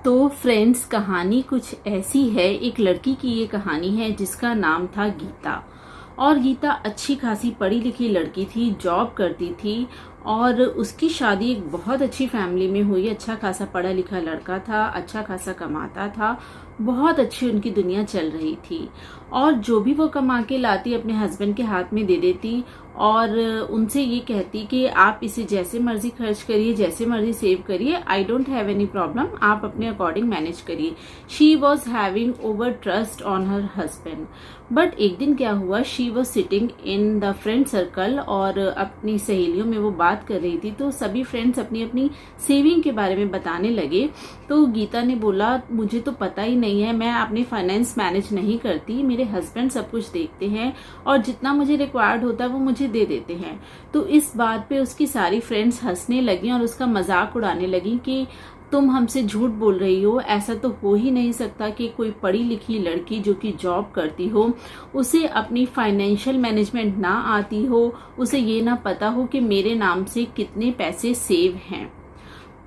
तो फ्रेंड्स, कहानी कुछ ऐसी है। एक लड़की की ये कहानी है जिसका नाम था गीता। और गीता अच्छी खासी पढ़ी लिखी लड़की थी, जॉब करती थी और उसकी शादी एक बहुत अच्छी फैमिली में हुई। अच्छा खासा पढ़ा लिखा लड़का था, अच्छा खासा कमाता था, बहुत अच्छी उनकी दुनिया चल रही थी। और जो भी वो कमा के लाती अपने हस्बैंड के हाथ में दे देती और उनसे ये कहती कि आप इसे जैसे मर्जी खर्च करिए, जैसे मर्जी सेव करिए, I don't have any problem, आप अपने अकॉर्डिंग मैनेज करिए। She was having over trust on her husband. But एक दिन क्या हुआ, she was sitting in the friend circle और अपनी सहेलियों में वो बात कर रही थी। तो सभी फ्रेंड्स अपनी अपनी सेविंग के बारे में बताने लगे। तो गीता ने बोला, मुझे तो पता ही नहीं है, मैं अपनी फाइनेंस मैनेज नहीं करती, मेरे हस्बैंड सब कुछ देखते हैं और जितना मुझे रिक्वायर्ड होता है वो मुझे दे देते हैं। तो इस बात पे उसकी सारी फ्रेंड्स हंसने लगी और उसका मजाक उड़ाने लगी कि तुम हमसे झूठ बोल रही हो, ऐसा तो हो ही नहीं सकता कि कोई पढ़ी लिखी लड़की जो कि जॉब करती हो, उसे अपनी फाइनेंशियल मैनेजमेंट ना आती हो, उसे ये ना पता हो कि मेरे नाम से कितने पैसे सेव हैं।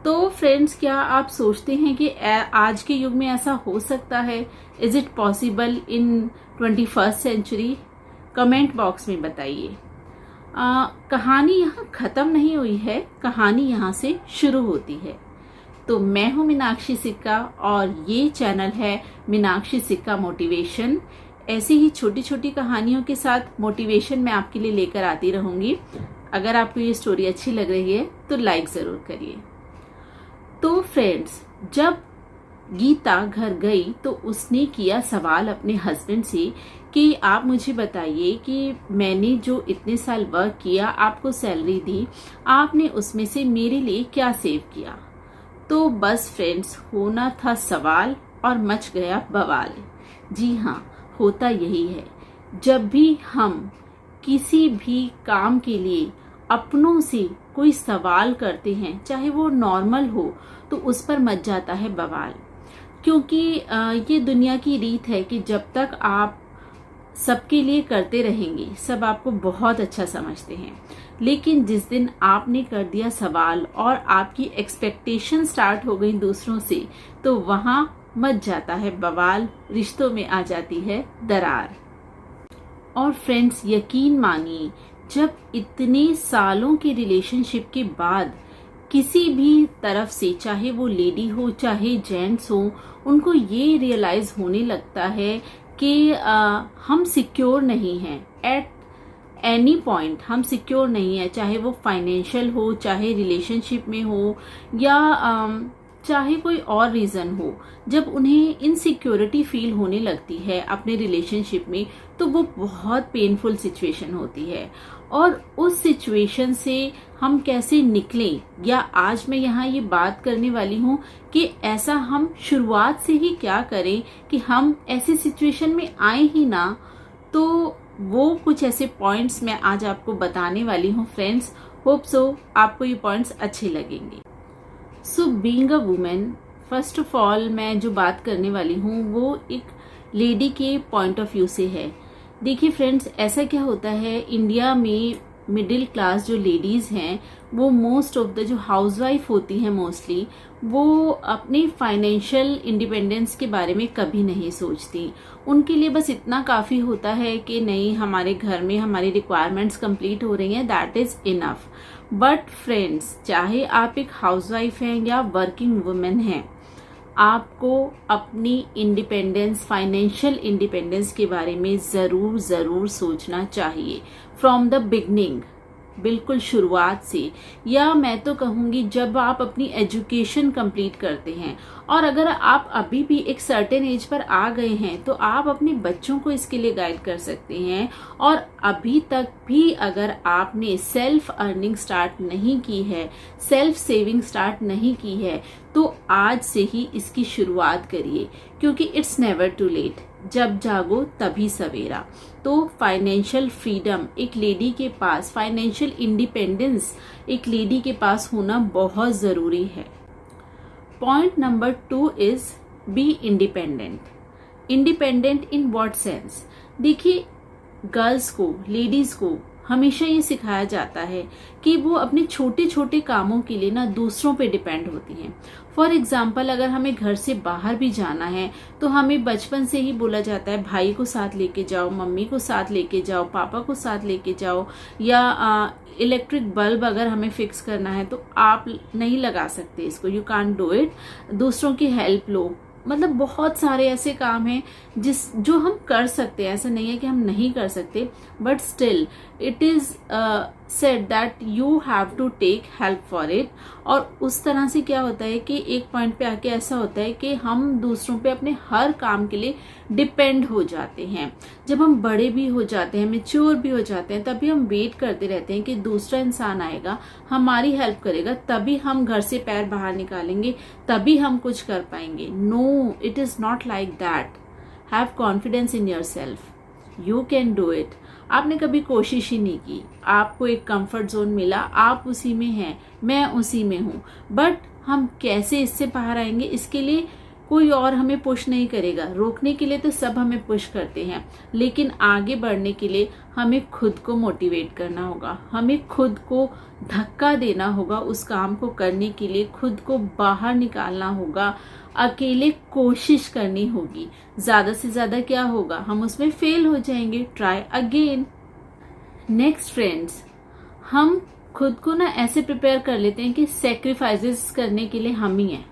तो फ्रेंड्स, क्या आप सोचते हैं कि आज के युग में ऐसा हो सकता है? Is it possible in 21st century? Comment box में बताइए। कहानी यहाँ खत्म नहीं हुई है, कहानी यहाँ से शुरू होती है। तो मैं हूँ मीनाक्षी सिक्का और ये चैनल है मीनाक्षी सिक्का मोटिवेशन। ऐसी ही छोटी छोटी कहानियों के साथ मोटिवेशन मैं आपके लिए लेकर आती रहूंगी। अगर आपको ये स्टोरी अच्छी लग रही है तो लाइक जरूर करिए। तो फ्रेंड्स, जब गीता घर गई तो उसने किया सवाल अपने हस्बैंड से कि आप मुझे बताइए कि मैंने जो इतने साल वर्क किया, आपको सैलरी दी, आपने उसमें से मेरे लिए क्या सेव किया? तो बस फ्रेंड्स, होना था सवाल और मच गया बवाल। जी हाँ, होता यही है। जब भी हम किसी भी काम के लिए अपनों से कोई सवाल करते हैं, चाहे वो नॉर्मल हो, तो उस पर मच जाता है बवाल। क्योंकि ये दुनिया की रीत है कि जब तक आप सबके लिए करते रहेंगे, सब आपको बहुत अच्छा समझते हैं। लेकिन जिस दिन आपने कर दिया सवाल और आपकी एक्सपेक्टेशन स्टार्ट हो गई दूसरों से, तो वहां मच जाता है बवाल, रिश्तों में आ जाती है दरार। और फ्रेंड्स, यकीन मानिए, जब इतने सालों के रिलेशनशिप के बाद किसी भी तरफ से, चाहे वो लेडी हो चाहे जेंट्स हो, उनको ये रियलाइज होने लगता है कि हम सिक्योर नहीं हैं, एट एनी पॉइंट हम सिक्योर नहीं है, चाहे वो फाइनेंशियल हो, चाहे रिलेशनशिप में हो, या चाहे कोई और रीजन हो। जब उन्हें इनसिक्योरिटी फील होने लगती है अपने रिलेशनशिप में, तो वो बहुत पेनफुल सिचुएशन होती है। और उस सिचुएशन से हम कैसे निकलें, या आज मैं यहाँ ये बात करने वाली हूँ कि ऐसा हम शुरुआत से ही क्या करें कि हम ऐसी सिचुएशन में आए ही ना। तो वो कुछ ऐसे पॉइंट्स मैं आज आपको बताने वाली हूँ फ्रेंड्स। होप सो आपको ये पॉइंट्स अच्छे लगेंगे। So being a women, first of all मैं जो बात करने वाली हूँ वो एक लेडी के पॉइंट ऑफ व्यू से है। देखिए फ्रेंड्स, ऐसा क्या होता है, इंडिया में मिडिल क्लास जो लेडीज हैं, वो मोस्ट ऑफ द जो हाउसवाइफ होती हैं मोस्टली, वो अपनी फाइनेंशियल इंडिपेंडेंस के बारे में कभी नहीं सोचती। उनके लिए बस इतना काफी होता है कि नहीं, हमारे घर में हमारी रिक्वायरमेंट्स कंप्लीट हो रही हैं, that is enough. But friends, चाहे आप एक हाउसवाइफ हैं या वर्किंग वुमेन हैं, आपको अपनी इंडिपेंडेंस, फाइनेंशियल इंडिपेंडेंस के बारे में जरूर जरूर सोचना चाहिए फ्रॉम द बिगनिंग, बिल्कुल शुरुआत से। या मैं तो कहूंगी जब आप अपनी एजुकेशन कंप्लीट करते हैं, और अगर आप अभी भी एक सर्टेन एज पर आ गए हैं, तो आप अपने बच्चों को इसके लिए गाइड कर सकते हैं। और अभी तक भी अगर आपने सेल्फ अर्निंग स्टार्ट नहीं की है, सेल्फ सेविंग स्टार्ट नहीं की है, तो आज से ही इसकी शुरुआत करिए, क्योंकि इट्स नेवर टू लेट। जब जागो तभी सवेरा। तो फाइनेंशियल फ्रीडम एक लेडी के पास, फाइनेंशियल इंडिपेंडेंस एक लेडी के पास होना बहुत जरूरी है। Point number 2 is be independent. Independent in what sense? देखिए, गर्ल्स को, लेडीज को हमेशा ये सिखाया जाता है कि वो अपने छोटे छोटे कामों के लिए ना दूसरों पे डिपेंड होती हैं। फॉर एग्जाम्पल, अगर हमें घर से बाहर भी जाना है तो हमें बचपन से ही बोला जाता है भाई को साथ लेके जाओ, मम्मी को साथ लेके जाओ, पापा को साथ लेके जाओ, या इलेक्ट्रिक बल्ब अगर हमें फिक्स करना है तो आप नहीं लगा सकते इसको, यू कांट डू इट, दूसरों की हेल्प लो। मतलब बहुत सारे ऐसे काम हैं जो हम कर सकते हैं, ऐसा नहीं है कि हम नहीं कर सकते, but still it is said that you have to take help for it. और उस तरह से क्या होता है कि एक पॉइंट पे आके ऐसा होता है कि हम दूसरों पे अपने हर काम के लिए डिपेंड हो जाते हैं। जब हम बड़े भी हो जाते हैं, मैच्योर भी हो जाते हैं, तभी हम वेट करते रहते हैं कि दूसरा इंसान आएगा, हमारी हेल्प करेगा, तभी हम घर से पैर बाहर निकालेंगे, तभी हम कुछ कर पाएंगे। No, it is not like that. Have confidence in yourself, you can do it. आपने कभी कोशिश ही नहीं की, आपको एक कंफर्ट जोन मिला, आप उसी में हैं, मैं उसी में हूं, बट हम कैसे इससे बाहर आएंगे, इसके लिए कोई और हमें पुश नहीं करेगा। रोकने के लिए तो सब हमें पुश करते हैं, लेकिन आगे बढ़ने के लिए हमें खुद को मोटिवेट करना होगा, हमें खुद को धक्का देना होगा, उस काम को करने के लिए खुद को बाहर निकालना होगा, अकेले कोशिश करनी होगी। ज्यादा से ज्यादा क्या होगा, हम उसमें फेल हो जाएंगे, ट्राई अगेन। नेक्स्ट फ्रेंड्स, हम खुद को ना ऐसे प्रिपेयर कर लेते हैं कि सेक्रीफाइसेस करने के लिए हम ही हैं,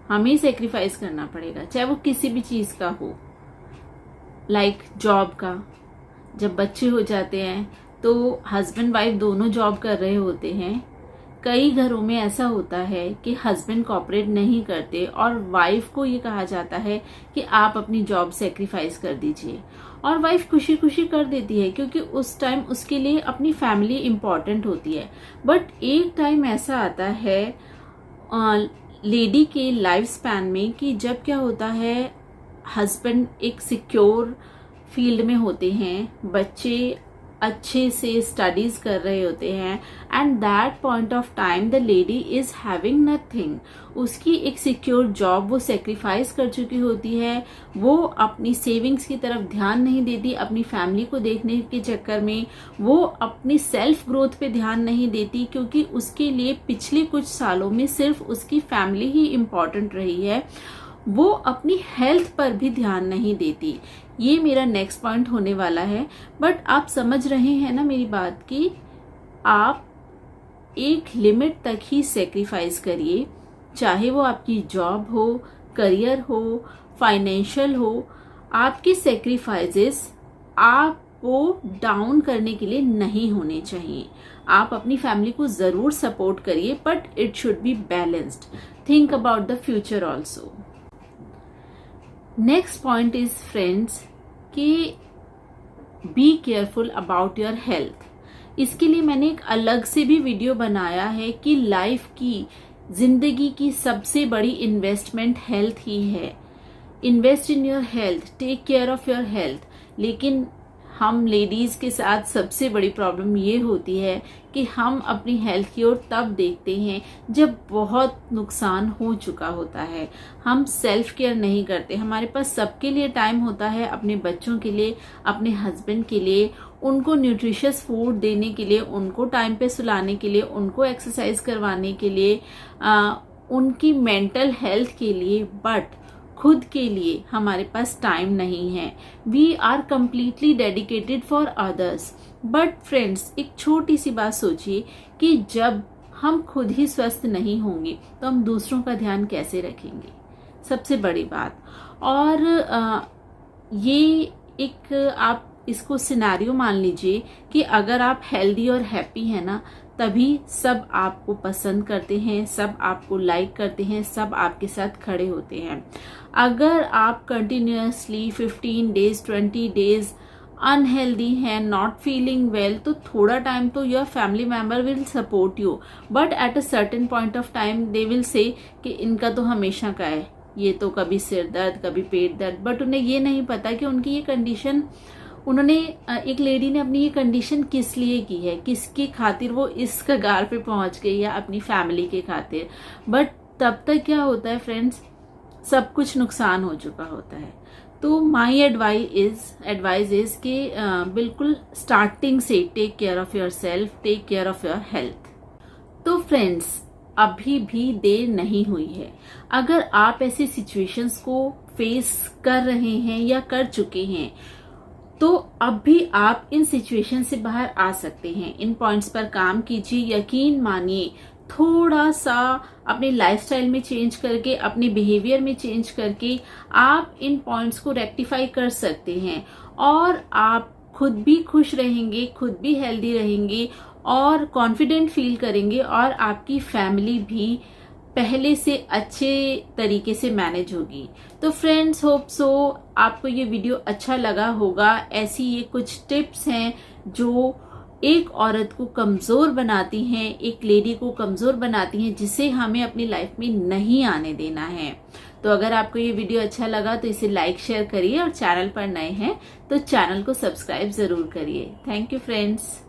हमें सेक्रीफाइस करना पड़ेगा, चाहे वो किसी भी चीज का हो, लाइक जॉब का। जब बच्चे हो जाते हैं तो हस्बैंड वाइफ दोनों जॉब कर रहे होते हैं। कई घरों में ऐसा होता है कि हस्बैंड कोऑपरेट नहीं करते और वाइफ को ये कहा जाता है कि आप अपनी जॉब सेक्रीफाइस कर दीजिए, और वाइफ खुशी खुशी कर देती है क्योंकि उस टाइम उसके लिए अपनी फैमिली इंपॉर्टेंट होती है। बट एक टाइम ऐसा आता है लेडी के लाइफ स्पैन में कि जब क्या होता है, हस्बैंड एक सिक्योर फील्ड में होते हैं, बच्चे अच्छे से स्टडीज कर रहे होते हैं, and that point of time the lady is having nothing. उसकी एक सिक्योर जॉब वो सेक्रीफाइस कर चुकी होती है, वो अपनी सेविंग्स की तरफ ध्यान नहीं देती, अपनी फैमिली को देखने के चक्कर में वो अपनी सेल्फ ग्रोथ पे ध्यान नहीं देती, क्योंकि उसके लिए पिछले कुछ सालों में सिर्फ उसकी फैमिली ही इम्पोर्टेंट रही है, वो अपनी हेल्थ पर भी ध्यान नहीं देती। ये मेरा नेक्स्ट पॉइंट होने वाला है, बट आप समझ रहे हैं ना मेरी बात कि आप एक लिमिट तक ही सेक्रीफाइस करिए, चाहे वो आपकी जॉब हो, करियर हो, फाइनेंशियल हो। आपकी सेक्रीफाइसेस आपको डाउन करने के लिए नहीं होने चाहिए। आप अपनी फैमिली को जरूर सपोर्ट करिए, but it should be balanced. Think about the future also. Next point is friends कि be careful about your health. इसके लिए मैंने एक अलग से भी वीडियो बनाया है कि लाइफ की, जिंदगी की सबसे बड़ी इन्वेस्टमेंट हेल्थ ही है। Invest in your health, take care of your health. लेकिन हम लेडीज के साथ सबसे बड़ी प्रॉब्लम ये होती है कि हम अपनी हेल्थ की ओर तब देखते हैं जब बहुत नुकसान हो चुका होता है। हम सेल्फ केयर नहीं करते। हमारे पास सबके लिए टाइम होता है, अपने बच्चों के लिए, अपने हस्बैंड के लिए, उनको न्यूट्रिशियस फूड देने के लिए, उनको टाइम पे सुलाने के लिए, उनको एक्सरसाइज करवाने के लिए, उनकी मेंटल हेल्थ के लिए, बट खुद के लिए हमारे पास टाइम नहीं है। We are completely dedicated for others. But friends, एक छोटी सी बात सोचिए कि जब हम खुद ही स्वस्थ नहीं होंगे तो हम दूसरों का ध्यान कैसे रखेंगे, सबसे बड़ी बात। और ये एक आप इसको सिनेरियो मान लीजिए कि अगर आप हेल्दी और हैप्पी हैं ना, तभी सब आपको पसंद करते हैं, सब आपको लाइक करते हैं, सब आपके साथ खड़े होते हैं। अगर आप कंटिन्यूअसली 15 डेज 20 डेज अनहेल्दी हैं, नॉट फीलिंग वेल, तो थोड़ा टाइम तो your family member will support you, but at a certain point of time they will say कि इनका तो हमेशा का है, ये तो कभी सिर दर्द कभी पेट दर्द। बट उन्हें ये नहीं पता कि उनकी ये कंडीशन, उन्होंने, एक लेडी ने अपनी ये कंडीशन किस लिए की है, किसकी खातिर वो इस कगार पे पहुंच गई है, अपनी फैमिली के खातिर। बट तब तक क्या होता है फ्रेंड्स, सब कुछ नुकसान हो चुका होता है। तो माई एडवाइस इज कि बिल्कुल स्टार्टिंग से take care of yourself, take care of your health. तो फ्रेंड्स, अभी भी देर नहीं हुई है। अगर आप ऐसी सिचुएशंस को फेस कर रहे हैं या कर चुके हैं, तो अब भी आप इन सिचुएशन से बाहर आ सकते हैं। इन पॉइंट्स पर काम कीजिए, यकीन मानिए, थोड़ा सा अपने लाइफस्टाइल में चेंज करके, अपने बिहेवियर में चेंज करके आप इन पॉइंट्स को रेक्टिफाई कर सकते हैं और आप खुद भी खुश रहेंगे, खुद भी हेल्दी रहेंगे और कॉन्फिडेंट फील करेंगे और आपकी फैमिली भी पहले से अच्छे तरीके से मैनेज होगी। तो फ्रेंड्स, होप सो आपको ये वीडियो अच्छा लगा होगा। ऐसी ये कुछ टिप्स हैं जो एक औरत को कमजोर बनाती हैं, एक लेडी को कमजोर बनाती हैं, जिसे हमें अपनी लाइफ में नहीं आने देना है। तो अगर आपको ये वीडियो अच्छा लगा तो इसे लाइक शेयर करिए और चैनल पर नए हैं तो चैनल को सब्सक्राइब जरूर करिए। Thank you friends.